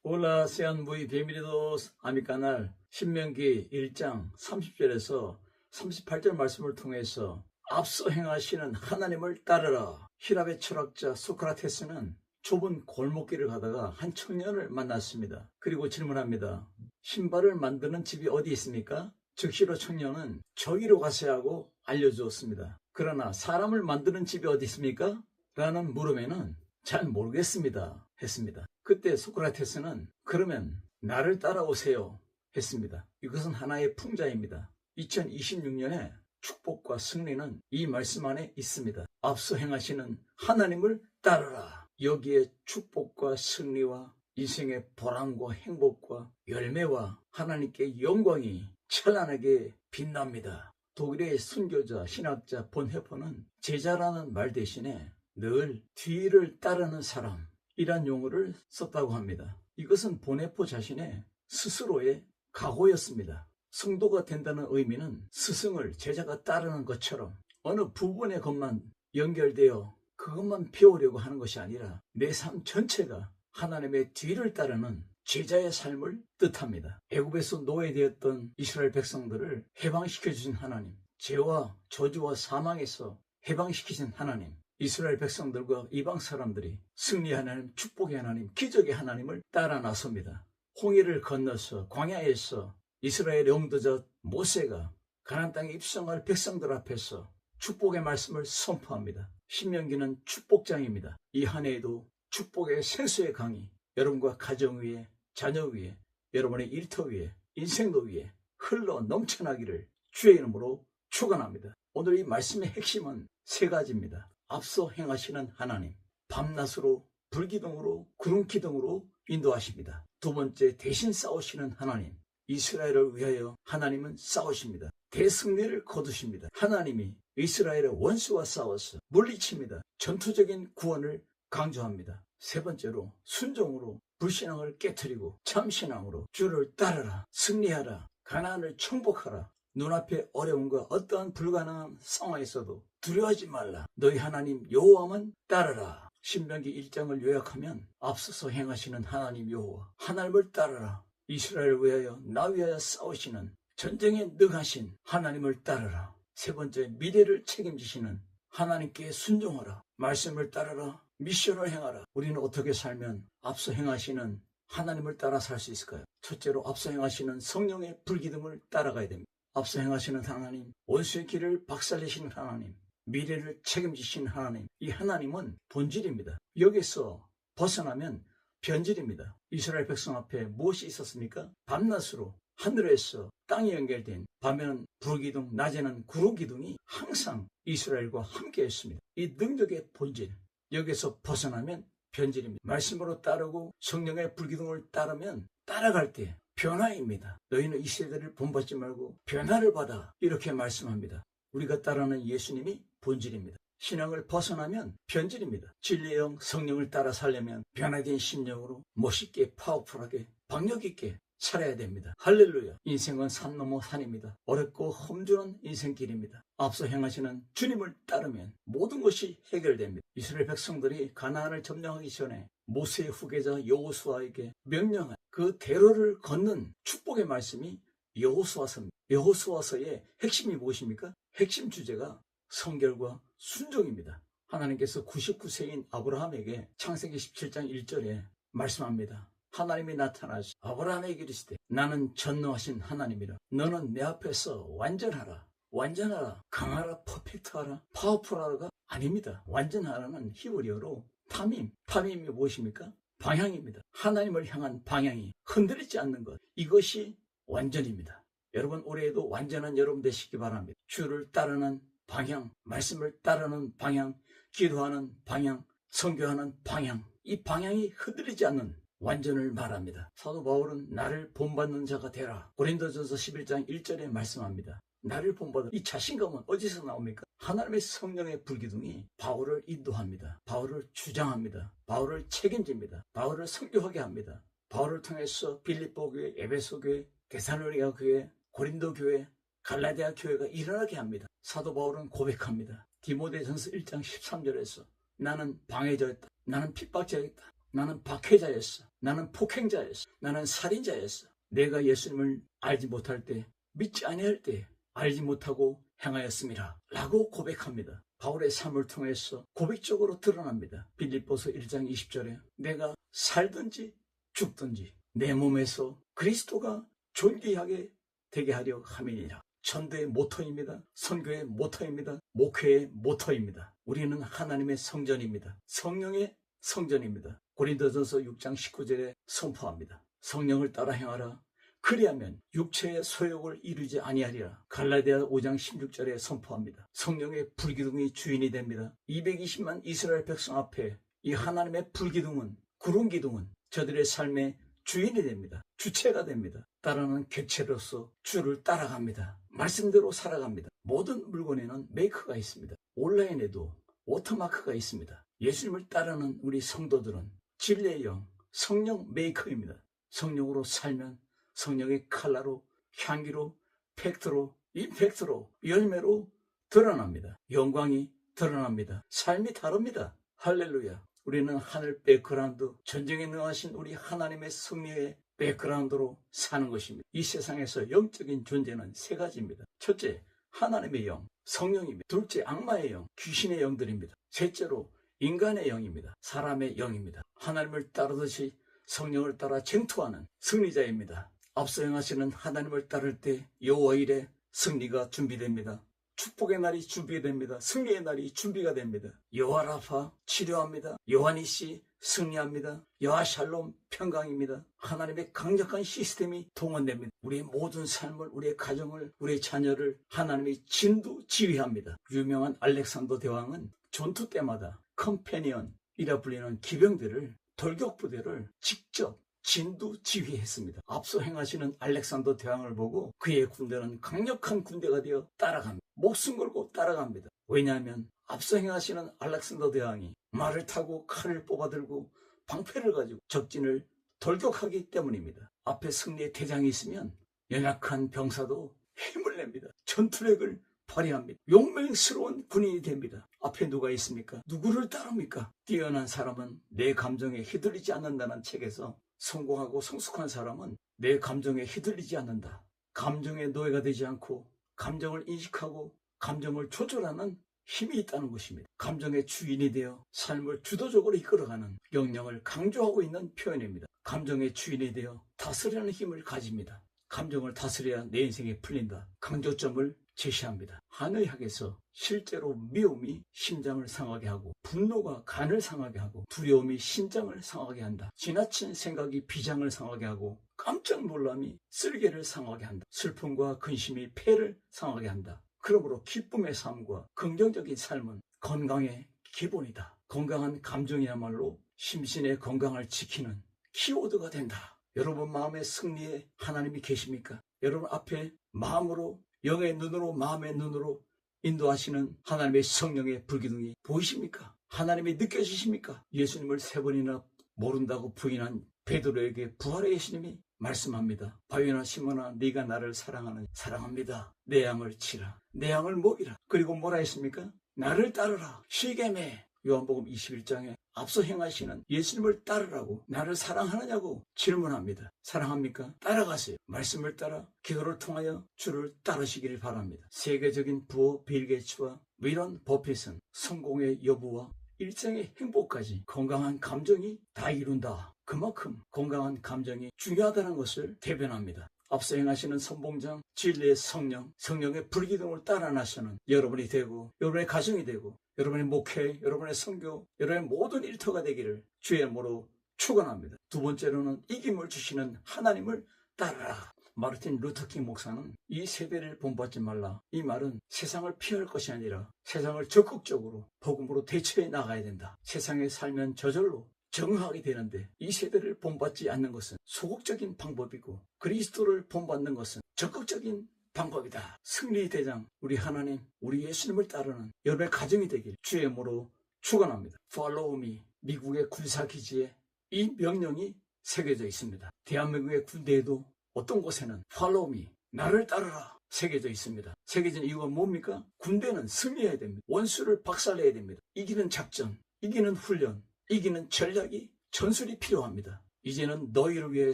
Hola, sean muy bienvenidos a mi canal. 신명기 1장 30절에서 38절 말씀을 통해서 앞서 행하시는 하나님을 따르라. 히랍의 철학자 소크라테스는 좁은 골목길을 가다가 한 청년을 만났습니다. 그리고 질문합니다. 신발을 만드는 집이 어디 있습니까? 즉시로 청년은 저기로 가세요 하고 알려주었습니다. 그러나 사람을 만드는 집이 어디 있습니까? 라는 물음에는 잘 모르겠습니다 했습니다. 그때 소크라테스는 그러면 나를 따라오세요 했습니다. 이것은 하나의 풍자입니다. 2026년에 축복과 승리는 이 말씀 안에 있습니다. 앞서 행하시는 하나님을 따르라. 여기에 축복과 승리와 인생의 보람과 행복과 열매와 하나님께 영광이 찬란하게 빛납니다. 독일의 순교자 신학자 본헤퍼는 제자라는 말 대신에 늘 뒤를 따르는 사람이란 용어를 썼다고 합니다. 이것은 본헤퍼 자신의 스스로의 각오였습니다. 성도가 된다는 의미는 스승을 제자가 따르는 것처럼 어느 부분의 것만 연결되어 그것만 배우려고 하는 것이 아니라 내 삶 전체가 하나님의 뒤를 따르는 제자의 삶을 뜻합니다. 애굽에서 노예되었던 이스라엘 백성들을 해방시켜 주신 하나님, 죄와 저주와 사망에서 해방시키신 하나님, 이스라엘 백성들과 이방 사람들이 승리의 하나님, 축복의 하나님, 기적의 하나님을 따라 나섭니다. 홍해를 건너서 광야에서 이스라엘 영도자 모세가 가나안 땅에 입성할 백성들 앞에서 축복의 말씀을 선포합니다. 신명기는 축복장입니다. 이 한 해에도 축복의 생수의 강이 여러분과 가정 위에, 자녀 위에, 여러분의 일터 위에, 인생도 위에 흘러 넘쳐나기를 주의 이름으로 축원합니다. 오늘 이 말씀의 핵심은 세 가지입니다. 앞서 행하시는 하나님, 밤낮으로 불기둥으로 구름기둥으로 인도하십니다. 두 번째, 대신 싸우시는 하나님, 이스라엘을 위하여 하나님은 싸우십니다. 대승리를 거두십니다. 하나님이 이스라엘의 원수와 싸워서 물리칩니다. 전투적인 구원을 강조합니다. 세 번째로, 순종으로 불신앙을 깨트리고 참신앙으로 주를 따르라, 승리하라, 가나안을 정복하라. 눈앞에 어려움과 어떠한 불가능한 상황에서도 두려워하지 말라. 너희 하나님 여호와만 따르라. 신명기 1장을 요약하면 앞서서 행하시는 하나님 여호와, 하나님을 따르라. 이스라엘을 위하여 나 위하여 싸우시는 전쟁에 능하신 하나님을 따르라. 세 번째, 미래를 책임지시는 하나님께 순종하라. 말씀을 따르라. 미션을 행하라. 우리는 어떻게 살면 앞서 행하시는 하나님을 따라 살 수 있을까요? 첫째로 앞서 행하시는 성령의 불기둥을 따라가야 됩니다. 앞서 행하시는 하나님, 원수의 길을 박살내시는 하나님, 미래를 책임지시는 하나님, 이 하나님은 본질입니다. 여기서 벗어나면 변질입니다. 이스라엘 백성 앞에 무엇이 있었습니까? 밤낮으로 하늘에서 땅이 연결된, 밤에는 불기둥, 낮에는 구름기둥이 항상 이스라엘과 함께했습니다. 이 능력의 본질, 여기서 벗어나면 변질입니다. 말씀으로 따르고 성령의 불기둥을 따르면 따라갈 때 변화입니다. 너희는 이 세대를 본받지 말고 변화를 받아, 이렇게 말씀합니다. 우리가 따르는 예수님이 본질입니다. 신앙을 벗어나면 변질입니다. 진리의 영, 성령을 따라 살려면 변화된 심령으로 멋있게, 파워풀하게, 박력있게 살아야 됩니다. 할렐루야. 인생은 산 넘어 산입니다. 어렵고 험준한 인생길입니다. 앞서 행하시는 주님을 따르면 모든 것이 해결됩니다. 이스라엘 백성들이 가나안을 점령하기 전에 모세의 후계자 여호수아에게 명령한 그 대로를 걷는 축복의 말씀이 여호수아서입니다. 여호수아서의 핵심이 무엇입니까? 핵심 주제가 성결과 순종입니다. 하나님께서 99세인 아브라함에게 창세기 17장 1절에 말씀합니다. 하나님이 나타나시 아브라함에게 이르시되 나는 전능하신 하나님이라. 너는 내 앞에서 완전하라. 완전하라, 강하라, 퍼펙트하라, 파워풀하라가 아닙니다. 완전하라는 히브리어로 파밈이 무엇입니까? 방향입니다. 하나님을 향한 방향이 흔들리지 않는 것, 이것이 완전입니다. 여러분, 올해에도 완전한 여러분 되시기 바랍니다. 주를 따르는 방향, 말씀을 따르는 방향, 기도하는 방향, 선교하는 방향, 이 방향이 흔들리지 않는 완전을 말합니다. 사도 바울은 나를 본받는 자가 되라. 고린도전서 11장 1절에 말씀합니다. 나를 본받아. 이 자신감은 어디서 나옵니까? 하나님의 성령의 불기둥이 바울을 인도합니다. 바울을 주장합니다. 바울을 책임집니다. 바울을 선교하게 합니다. 바울을 통해서 빌립보 교회, 에베소 교회, 데살로니가 교회, 고린도 교회, 갈라디아 교회가 일어나게 합니다. 사도 바울은 고백합니다. 디모데전서 1장 13절에서 나는 방해자였다. 나는 핍박자였다. 나는 박해자였어. 나는 폭행자였어. 나는 살인자였어. 내가 예수님을 알지 못할 때, 믿지 아니할 때 알지 못하고 행하였습니다. 라고 고백합니다. 바울의 삶을 통해서 고백적으로 드러납니다. 빌립보서 1장 20절에 내가 살든지 죽든지 내 몸에서 그리스도가 존귀하게 되게 하려 함이니라. 전도의 모토입니다. 선교의 모토입니다. 목회의 모토입니다. 우리는 하나님의 성전입니다. 성령의 성전입니다. 고린도전서 6장 19절에 선포합니다. 성령을 따라 행하라. 그리하면 육체의 소욕을 이루지 아니하리라. 갈라디아 5장 16절에 선포합니다. 성령의 불기둥이 주인이 됩니다. 220만 이스라엘 백성 앞에 이 하나님의 불기둥은, 구름기둥은 저들의 삶의 주인이 됩니다. 주체가 됩니다. 따르는 객체로서 주를 따라갑니다. 말씀대로 살아갑니다. 모든 물건에는 메이커가 있습니다. 온라인에도 워터마크가 있습니다. 예수님을 따르는 우리 성도들은 진리의 영, 성령 메이커입니다. 성령으로 살면 성령의 칼라로, 향기로, 팩트로, 임팩트로, 열매로 드러납니다. 영광이 드러납니다. 삶이 다릅니다. 할렐루야. 우리는 하늘 백그라운드, 전쟁에 능하신 우리 하나님의 승리의 백그라운드로 사는 것입니다. 이 세상에서 영적인 존재는 세 가지입니다. 첫째, 하나님의 영, 성령입니다. 둘째, 악마의 영, 귀신의 영들입니다. 셋째로 인간의 영입니다. 사람의 영입니다. 하나님을 따르듯이 성령을 따라 쟁투하는 승리자입니다. 앞서 행하시는 하나님을 따를 때 여호와 일에 승리가 준비됩니다. 축복의 날이 준비됩니다. 승리의 날이 준비가 됩니다. 여호와 라파 치료합니다. 여호와 니시 승리합니다. 여호와 샬롬 평강입니다. 하나님의 강력한 시스템이 동원됩니다. 우리의 모든 삶을, 우리의 가정을, 우리의 자녀를 하나님이 진두지휘합니다. 유명한 알렉산더 대왕은 전투 때마다 컴패니언이라 불리는 기병들을, 돌격부대를 직접 진두지휘했습니다. 앞서 행하시는 알렉산더 대왕을 보고 그의 군대는 강력한 군대가 되어 따라갑니다. 목숨 걸고 따라갑니다. 왜냐하면 앞서 행하시는 알렉산더 대왕이 말을 타고 칼을 뽑아들고 방패를 가지고 적진을 돌격하기 때문입니다. 앞에 승리의 대장이 있으면 연약한 병사도 힘을 냅니다. 전투력을 발휘합니다. 용맹스러운 군인이 됩니다. 앞에 누가 있습니까? 누구를 따릅니까? 뛰어난 사람은 내 감정에 휘둘리지 않는다는 책에서 성공하고 성숙한 사람은 내 감정에 휘둘리지 않는다. 감정의 노예가 되지 않고 감정을 인식하고 감정을 조절하는 힘이 있다는 것입니다. 감정의 주인이 되어 삶을 주도적으로 이끌어가는 역량을 강조하고 있는 표현입니다. 감정의 주인이 되어 다스리는 힘을 가집니다. 감정을 다스려야 내 인생이 풀린다. 강조점을 제시합니다. 한의학에서 실제로 미움이 심장을 상하게 하고 분노가 간을 상하게 하고 두려움이 신장을 상하게 한다. 지나친 생각이 비장을 상하게 하고 깜짝 놀람이 쓸개를 상하게 한다. 슬픔과 근심이 폐를 상하게 한다. 그러므로 기쁨의 삶과 긍정적인 삶은 건강의 기본이다. 건강한 감정이야말로 심신의 건강을 지키는 키워드가 된다. 여러분 마음의 승리에 하나님이 계십니까? 여러분 앞에 마음으로, 영의 눈으로, 마음의 눈으로 인도하시는 하나님의 성령의 불기둥이 보이십니까? 하나님이 느껴지십니까? 예수님을 3번이나 모른다고 부인한 베드로에게 부활의 예수님이 말씀합니다. 바위나 시몬아, 네가 나를 사랑하느냐? 사랑합니다. 내 양을 치라. 내 양을 먹이라. 그리고 뭐라 했습니까? 나를 따르라. 시겜에 요한복음 21장에 앞서 행하시는 예수님을 따르라고, 나를 사랑하느냐고 질문합니다. 사랑합니까? 따라가세요. 말씀을 따라 기도를 통하여 주를 따르시기를 바랍니다. 세계적인 부호 빌 게이츠와 위런 버핏은 성공의 여부와 일생의 행복까지 건강한 감정이 다 이룬다. 그만큼 건강한 감정이 중요하다는 것을 대변합니다. 앞서 행하시는 선봉장, 진리의 성령, 성령의 불기둥을 따라 나서는 여러분이 되고, 여러분의 가정이 되고, 여러분의 목회, 여러분의 선교, 여러분의 모든 일터가 되기를 주의 이름으로 축원합니다. 두 번째로는 이김을 주시는 하나님을 따르라. 마르틴 루터킹 목사는 이 세대를 본받지 말라. 이 말은 세상을 피할 것이 아니라 세상을 적극적으로 복음으로 대처해 나가야 된다. 세상에 살면 저절로 정하게 되는데 이 세대를 본받지 않는 것은 소극적인 방법이고 그리스도를 본받는 것은 적극적인 방법이다. 승리의 대장 우리 하나님, 우리 예수님을 따르는 여러분의 가정이 되길 주의 이름으로 축원합니다. Follow me. 미국의 군사기지에 이 명령이 새겨져 있습니다. 대한민국의 군대에도 어떤 곳에는 Follow me. 나를 따르라. 새겨져 있습니다. 새겨진 이유가 뭡니까? 군대는 승리해야 됩니다. 원수를 박살내야 됩니다. 이기는 작전, 이기는 훈련, 이기는 전략이 전술이 필요합니다. 이제는 너희를 위해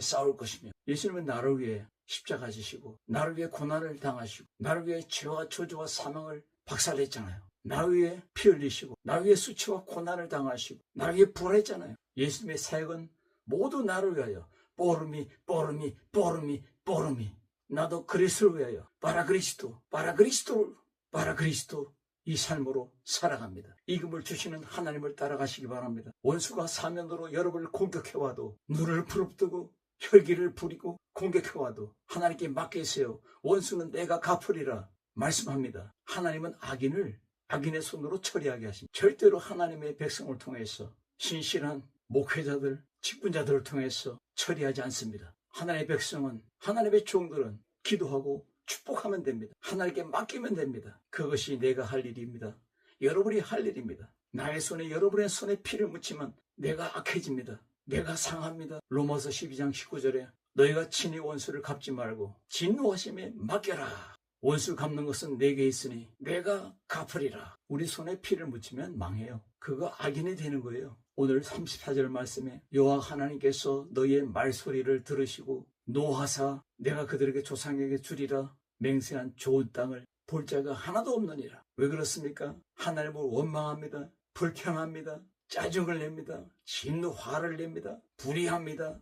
싸울 것이며, 예수님은 나를 위해 십자가 지시고 나를 위해 고난을 당하시고 나를 위해 죄와 저주와 사망을 박살냈잖아요. 나를 위해 피 흘리시고 나를 위해 수치와 고난을 당하시고 나를 위해 부활했잖아요. 예수님의 사역은 모두 나를 위하여 뽀르미 뽀르미 뽀르미 뽀르미, 나도 그리스도를 위하여 바라그리스도 바라그리스도 바라그리스도 이 삶으로 살아갑니다. 이금을 주시는 하나님을 따라가시기 바랍니다. 원수가 사면으로 여러분을 공격해와도, 눈을 부릅뜨고 혈기를 부리고 공격해와도 하나님께 맡기세요. 원수는 내가 갚으리라 말씀합니다. 하나님은 악인의 손으로 처리하게 하십니다. 절대로 하나님의 백성을 통해서, 신실한 목회자들, 직분자들을 통해서 처리하지 않습니다. 하나님의 백성은, 하나님의 종들은 기도하고 축복하면 됩니다. 하나님께 맡기면 됩니다. 그것이 내가 할 일입니다. 여러분이 할 일입니다. 나의 손에, 여러분의 손에 피를 묻히면 내가 악해집니다. 내가 상합니다. 로마서 12장 19절에 너희가 친히 원수를 갚지 말고 진노하심에 맡겨라. 원수 갚는 것은 내게 있으니 내가 갚으리라. 우리 손에 피를 묻히면 망해요. 그거 악인이 되는 거예요. 오늘 34절 말씀에 여호와 하나님께서 너희의 말소리를 들으시고 노하사 내가 그들에게 조상에게 주리라 맹세한 좋은 땅을 볼 자가 하나도 없느니라. 왜 그렇습니까? 하나님을 원망합니다. 불평합니다. 짜증을 냅니다. 진노 화를 냅니다. 불의합니다.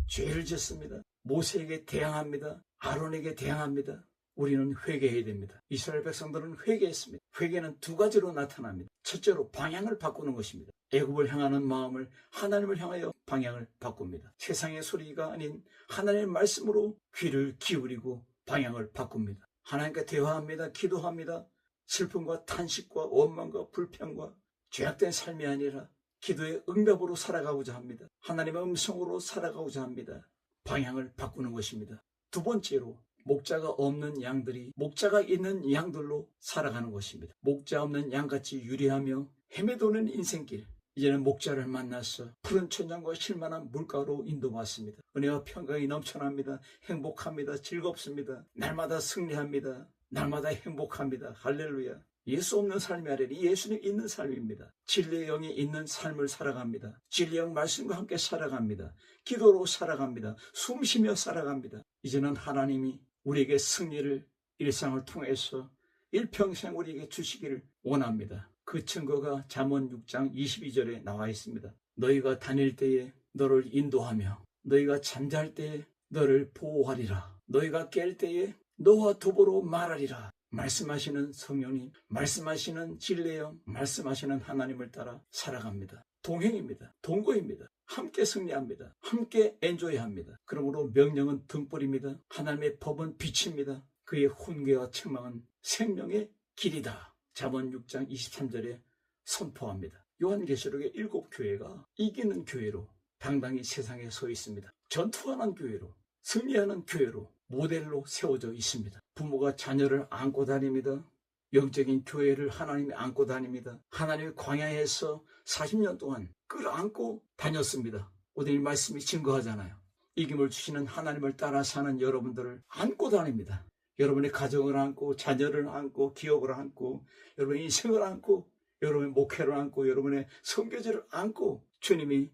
죄를 짓습니다. 모세에게 대항합니다. 아론에게 대항합니다. 우리는 회개해야 됩니다. 이스라엘 백성들은 회개했습니다. 회개는 두 가지로 나타납니다. 첫째로 방향을 바꾸는 것입니다. 애굽을 향하는 마음을 하나님을 향하여 방향을 바꿉니다. 세상의 소리가 아닌 하나님의 말씀으로 귀를 기울이고 방향을 바꿉니다. 하나님과 대화합니다. 기도합니다. 슬픔과 탄식과 원망과 불평과 죄악된 삶이 아니라 기도의 응답으로 살아가고자 합니다. 하나님의 음성으로 살아가고자 합니다. 방향을 바꾸는 것입니다. 두 번째로 목자가 없는 양들이 목자가 있는 양들로 살아가는 것입니다. 목자 없는 양같이 유리하며 헤매도는 인생길. 이제는 목자를 만나서 푸른 천장과 쉴만한 물가로 인도받습니다. 은혜와 평강이 넘쳐납니다. 행복합니다. 즐겁습니다. 날마다 승리합니다. 날마다 행복합니다. 할렐루야. 예수 없는 삶이 아니라 예수님 있는 삶입니다. 진리의 영이 있는 삶을 살아갑니다. 진리의 영 말씀과 함께 살아갑니다. 기도로 살아갑니다. 숨쉬며 살아갑니다. 이제는 하나님이 우리에게 승리를 일상을 통해서 일평생 우리에게 주시기를 원합니다. 그 증거가 잠언 6장 22절에 나와 있습니다. 너희가 다닐 때에 너를 인도하며 너희가 잠잘 때에 너를 보호하리라. 너희가 깰 때에 너와 더불어 말하리라. 말씀하시는 성령님, 말씀하시는 진리의 영, 말씀하시는 하나님을 따라 살아갑니다. 동행입니다. 동거입니다. 함께 승리합니다. 함께 엔조이합니다. 그러므로 명령은 등불입니다. 하나님의 법은 빛입니다. 그의 훈계와 책망은 생명의 길이다. 잠언 6장 23절에 선포합니다. 요한계시록의 7교회가 이기는 교회로 당당히 세상에 서 있습니다. 전투하는 교회로, 승리하는 교회로 모델로 세워져 있습니다. 부모가 자녀를 안고 다닙니다. 영적인 교회를 하나님이 안고 다닙니다. 하나님의 광야에서 40년 동안 끌어안고 다녔습니다. 오늘 이 말씀이 증거하잖아요. 이김을 주시는 하나님을 따라 사는 여러분들을 안고 다닙니다. 여러분의 가정을 안고, 자녀를 안고, 기업을 안고, 여러분의 인생을 안고, 여러분의 목회를 안고, 여러분의 선교지를 안고 주님이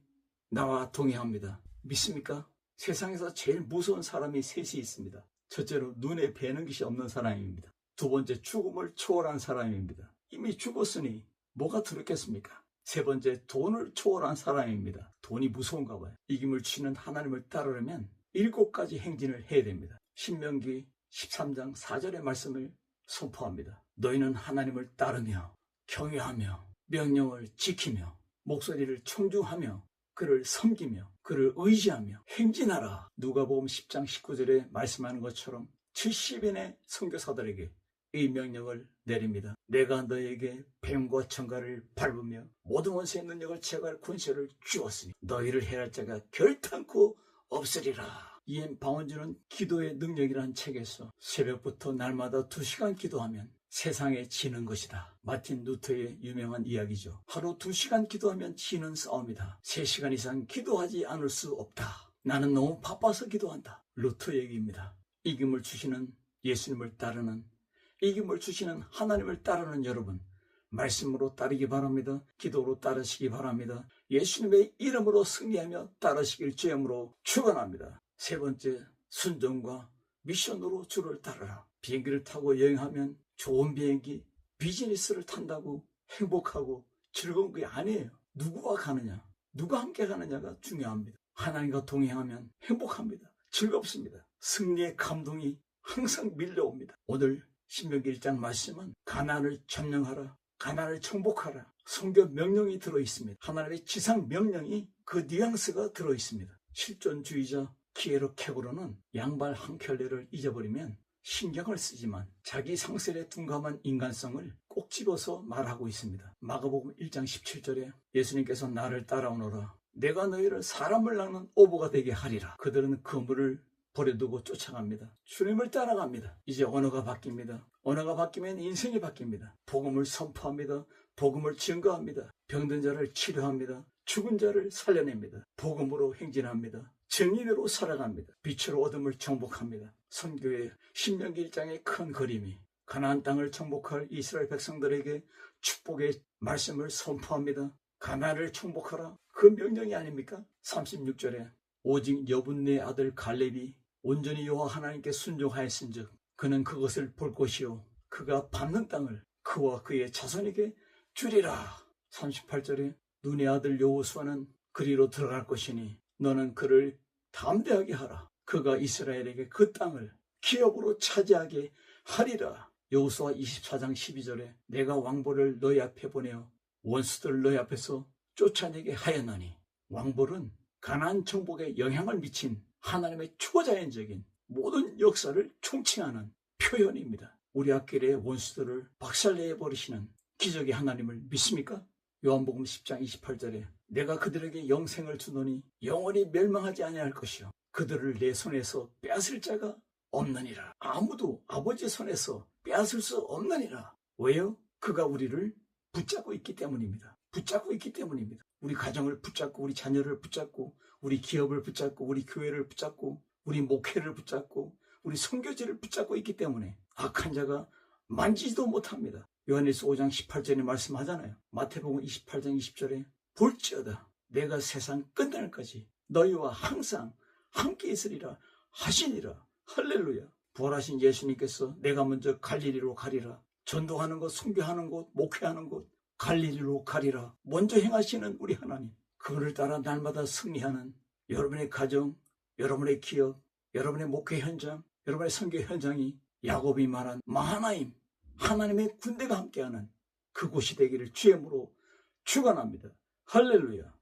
나와 동행합니다. 믿습니까? 세상에서 제일 무서운 사람이 셋이 있습니다. 첫째로 눈에 뵈는 것이 없는 사람입니다. 두 번째, 죽음을 초월한 사람입니다. 이미 죽었으니 뭐가 두렵겠습니까? 세 번째, 돈을 초월한 사람입니다. 돈이 무서운가 봐요. 이김을 주시는 하나님을 따르려면 7가지 행진을 해야 됩니다. 신명기 13장 4절의 말씀을 선포합니다. 너희는 하나님을 따르며 경외하며 명령을 지키며 목소리를 청중하며 그를 섬기며 그를 의지하며 행진하라. 누가복음 10장 19절에 말씀하는 것처럼 70인의 선교사들에게 이 명령을 내립니다. 내가 너에게 뱀과 청가를 밟으며 모든 원수의 능력을 제거할 권세를 주었으니 너희를 해할 자가 결탄코 없으리라. 이엠 방언주는 기도의 능력이라는 책에서 새벽부터 날마다 2시간 기도하면 세상에 지는 것이다. 마틴 루터의 유명한 이야기죠. 하루 2시간 기도하면 지는 싸움이다. 3시간 이상 기도하지 않을 수 없다. 나는 너무 바빠서 기도한다. 루터 얘기입니다. 이김을 주시는 예수님을 따르는, 이김을 주시는 하나님을 따르는 여러분, 말씀으로 따르기 바랍니다. 기도로 따르시기 바랍니다. 예수님의 이름으로 승리하며 따르시길 주임으로 축원합니다. 세 번째, 순종과 미션으로 주를 따르라. 비행기를 타고 여행하면 좋은 비행기, 비즈니스를 탄다고 행복하고 즐거운 게 아니에요. 누구와 가느냐, 누가 함께 가느냐가 중요합니다. 하나님과 동행하면 행복합니다. 즐겁습니다. 승리의 감동이 항상 밀려옵니다. 오늘 신명기 1장 말씀은 가나안을 점령하라, 가나안을 정복하라, 성경 명령이 들어있습니다. 하나님의 지상 명령이 그 뉘앙스가 들어있습니다. 실존주의자 키에로 캐고로는 양발 한 켤레를 잊어버리면 신경을 쓰지만 자기 상sel에 둔감한 인간성을 꼭 집어서 말하고 있습니다. 마가복음 1장 17절에 예수님께서 나를 따라오너라, 내가 너희를 사람을 낚는 어부가 되게 하리라. 그들은 그물을 버려두고 쫓아갑니다. 주님을 따라갑니다. 이제 언어가 바뀝니다. 언어가 바뀌면 인생이 바뀝니다. 복음을 선포합니다. 복음을 증거합니다. 병든 자를 치료합니다. 죽은 자를 살려냅니다. 복음으로 행진합니다. 증인으로 살아갑니다. 빛으로 어둠을 정복합니다. 선교의 신명기 1장의 큰 그림이 가나안 땅을 정복할 이스라엘 백성들에게 축복의 말씀을 선포합니다. 가나안을 정복하라, 그 명령이 아닙니까? 36절에 오직 여분네 아들 갈렙이 온전히 여호와 하나님께 순종하였은즉 그는 그것을 볼 것이요 그가 밟는 땅을 그와 그의 자손에게 주리라. 38절에 눈의 아들 여호수아는 그리로 들어갈 것이니 너는 그를 담대하게 하라. 그가 이스라엘에게 그 땅을 기업으로 차지하게 하리라. 여호수아 24장 12절에 내가 왕보를 너희 앞에 보내어 원수들을 너희 앞에서 쫓아내게 하였나니, 왕볼은 가나안 정복에 영향을 미친 하나님의 초자연적인 모든 역사를 총칭하는 표현입니다. 우리 앞길의 원수들을 박살내버리시는 기적의 하나님을 믿습니까? 요한복음 10장 28절에 내가 그들에게 영생을 주노니 영원히 멸망하지 아니할 것이요 그들을 내 손에서 빼앗을 자가 없느니라. 아무도 아버지 손에서 빼앗을 수 없느니라. 왜요? 그가 우리를 붙잡고 있기 때문입니다. 붙잡고 있기 때문입니다. 우리 가정을 붙잡고, 우리 자녀를 붙잡고, 우리 기업을 붙잡고, 우리 교회를 붙잡고, 우리 목회를 붙잡고, 우리 선교지를 붙잡고 있기 때문에 악한 자가 만지지도 못합니다. 요한일서 5장 18절에 말씀하잖아요. 마태복음 28장 20절에 볼지어다 내가 세상 끝날까지 너희와 항상 함께 있으리라 하시니라. 할렐루야. 부활하신 예수님께서 내가 먼저 갈릴리로 가리라, 전도하는 곳, 선교하는 곳, 목회하는 곳 갈릴리로 가리라 먼저 행하시는 우리 하나님, 그분을 따라 날마다 승리하는 여러분의 가정, 여러분의 기업, 여러분의 목회 현장, 여러분의 선교 현장이 야곱이 말한 마하나임, 하나님의 군대가 함께하는 그곳이 되기를 주의 이름으로 축원합니다. 할렐루야.